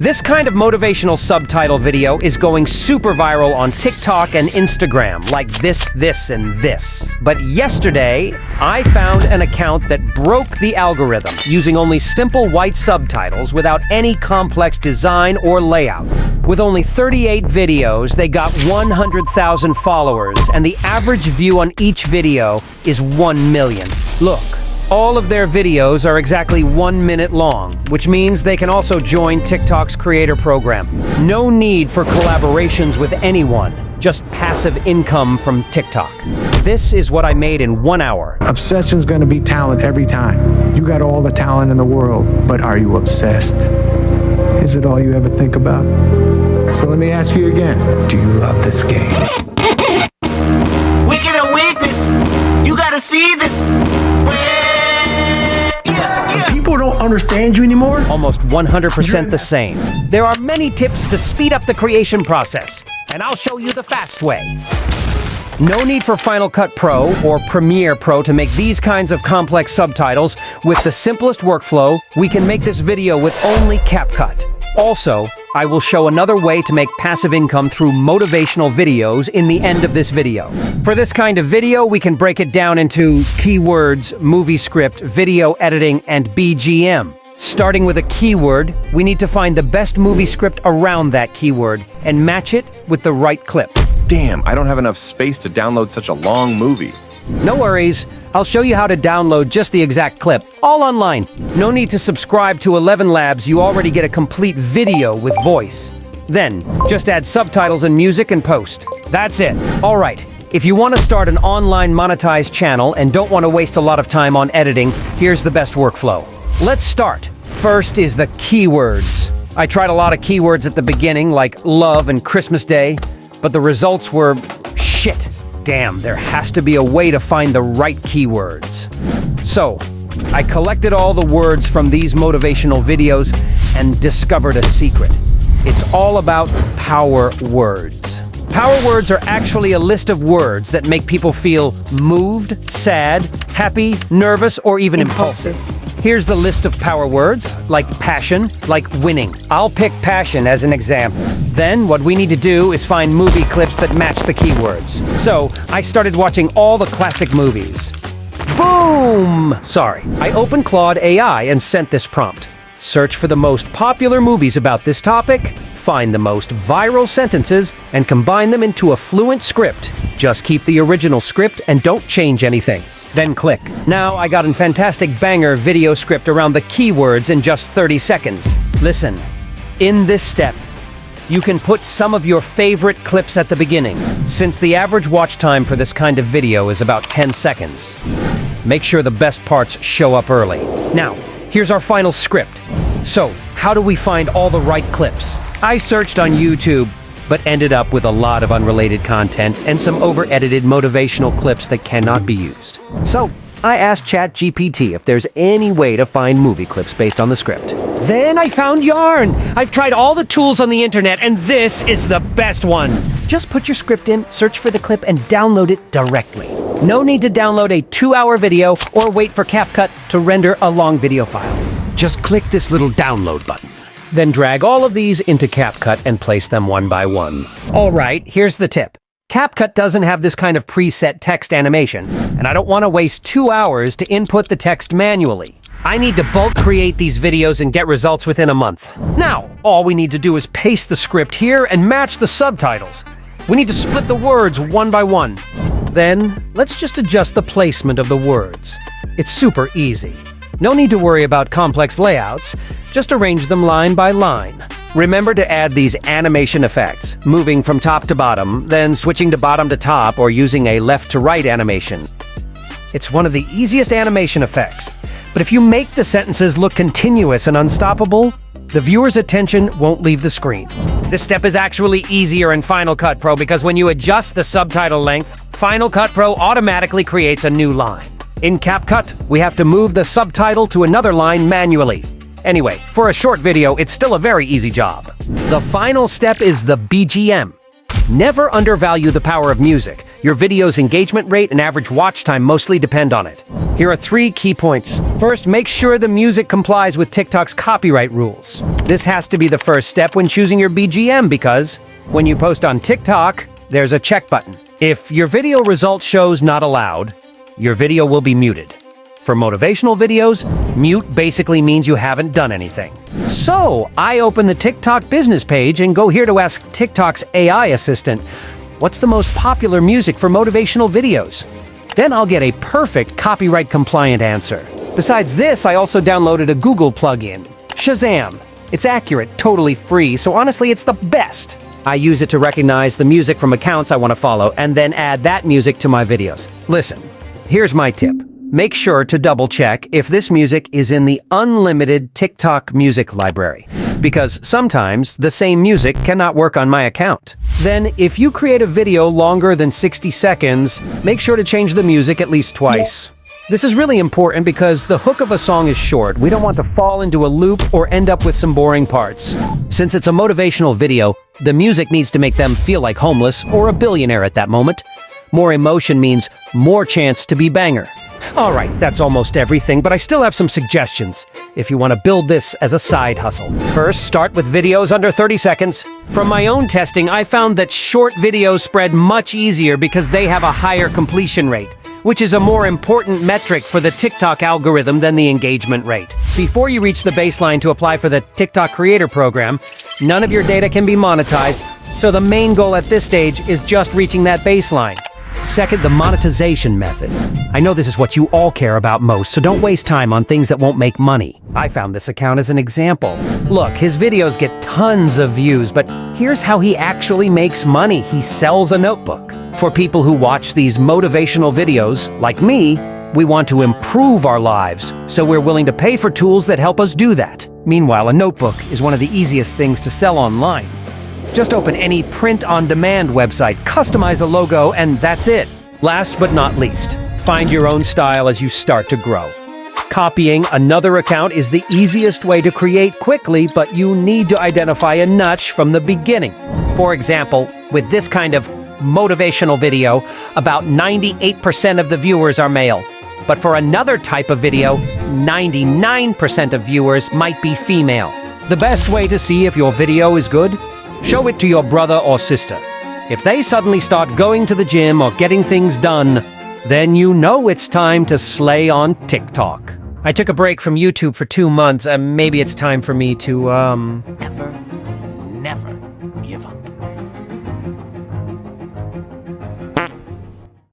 This kind of motivational subtitle video is going super viral on TikTok and Instagram, like this, and this. But yesterday, I found an account that broke the algorithm using only simple white subtitles without any complex design or layout. With only 38 videos, they got 100,000 followers, and the average view on each video is 1 million. Look. All of their videos are exactly 1 minute long, which means they can also join TikTok's creator program. No need for collaborations with anyone, just passive income from TikTok. This is what I made in 1 hour. Obsession's gonna be talent every time. You got all the talent in the world, but are you obsessed? Is it all you ever think about? So let me ask you again, do you love this game? Wicked and weakness, you gotta see this. People don't understand you anymore. Almost 100% the same. There are many tips to speed up the creation process, and I'll show you the fast way. No need for Final Cut Pro or Premiere Pro to make these kinds of complex subtitles. With the simplest workflow, we can make this video with only CapCut. Also, I will show another way to make passive income through motivational videos in the end of this video. For this kind of video, we can break it down into keywords, movie script, video editing, and BGM. Starting with a keyword, we need to find the best movie script around that keyword and match it with the right clip. Damn, I don't have enough space to download such a long movie. No worries, I'll show you how to download just the exact clip, all online. No need to subscribe to 11 Labs, you already get a complete video with voice. Then, just add subtitles and music and post. That's it. Alright, if you want to start an online monetized channel and don't want to waste a lot of time on editing, here's the best workflow. Let's start. First is the keywords. I tried a lot of keywords at the beginning, like love and Christmas Day, but the results were shit. Damn, there has to be a way to find the right keywords. So, I collected all the words from these motivational videos and discovered a secret. It's all about power words. Power words are actually a list of words that make people feel moved, sad, happy, nervous, or even impulsive. Here's the list of power words, like passion, like winning. I'll pick passion as an example. Then, what we need to do is find movie clips that match the keywords. So, I started watching all the classic movies. Boom! Sorry, I opened AutoAE and sent this prompt. Search for the most popular movies about this topic, find the most viral sentences, and combine them into a fluent script. Just keep the original script and don't change anything. Then click. Now I got a fantastic banger video script around the keywords in just 30 seconds. Listen, in this step, you can put some of your favorite clips at the beginning, since the average watch time for this kind of video is about 10 seconds. Make sure the best parts show up early. Now, here's our final script. So, how do we find all the right clips? I searched on YouTube, but ended up with a lot of unrelated content and some over-edited motivational clips that cannot be used. So, I asked ChatGPT if there's any way to find movie clips based on the script. Then I found Yarn! I've tried all the tools on the internet, and this is the best one! Just put your script in, search for the clip, and download it directly. No need to download a 2-hour video or wait for CapCut to render a long video file. Just click this little download button. Then drag all of these into CapCut and place them one by one. Alright, here's the tip. CapCut doesn't have this kind of preset text animation, and I don't want to waste 2 hours to input the text manually. I need to bulk create these videos and get results within a month. Now, all we need to do is paste the script here and match the subtitles. We need to split the words one by one. Then, let's just adjust the placement of the words. It's super easy. No need to worry about complex layouts, just arrange them line by line. Remember to add these animation effects, moving from top to bottom, then switching to bottom to top or using a left to right animation. It's one of the easiest animation effects, but if you make the sentences look continuous and unstoppable, the viewer's attention won't leave the screen. This step is actually easier in Final Cut Pro because when you adjust the subtitle length, Final Cut Pro automatically creates a new line. In CapCut, we have to move the subtitle to another line manually. Anyway, for a short video, it's still a very easy job. The final step is the BGM. Never undervalue the power of music. Your video's engagement rate and average watch time mostly depend on it. Here are 3 key points. First, make sure the music complies with TikTok's copyright rules. This has to be the first step when choosing your BGM because when you post on TikTok, there's a check button. If your video result shows not allowed, your video will be muted. For motivational videos, mute basically means you haven't done anything. So, I open the TikTok business page and go here to ask TikTok's AI assistant, what's the most popular music for motivational videos? Then I'll get a perfect copyright-compliant answer. Besides this, I also downloaded a Google plugin, Shazam. It's accurate, totally free, so honestly, it's the best. I use it to recognize the music from accounts I want to follow and then add that music to my videos. Listen, here's my tip. Make sure to double-check if this music is in the unlimited TikTok music library, because sometimes the same music cannot work on my account. Then, if you create a video longer than 60 seconds, make sure to change the music at least twice. This is really important because the hook of a song is short. We don't want to fall into a loop or end up with some boring parts. Since it's a motivational video, the music needs to make them feel like homeless or a billionaire at that moment. More emotion means more chance to be banger. Alright, that's almost everything, but I still have some suggestions if you want to build this as a side hustle. First, start with videos under 30 seconds. From my own testing, I found that short videos spread much easier because they have a higher completion rate, which is a more important metric for the TikTok algorithm than the engagement rate. Before you reach the baseline to apply for the TikTok Creator Program, none of your data can be monetized, so the main goal at this stage is just reaching that baseline. Second, the monetization method. I know this is what you all care about most, so don't waste time on things that won't make money. I found this account as an example. Look, his videos get tons of views, but here's how he actually makes money. He sells a notebook. For people who watch these motivational videos, like me, we want to improve our lives, so we're willing to pay for tools that help us do that. Meanwhile, a notebook is one of the easiest things to sell online. Just open any print-on-demand website, customize a logo, and that's it. Last but not least, find your own style as you start to grow. Copying another account is the easiest way to create quickly, but you need to identify a niche from the beginning. For example, with this kind of motivational video, about 98% of the viewers are male. But for another type of video, 99% of viewers might be female. The best way to see if your video is good? Show it to your brother or sister. If they suddenly start going to the gym or getting things done, then you know it's time to slay on TikTok. I took a break from YouTube for 2 months, maybe it's time for me to, Never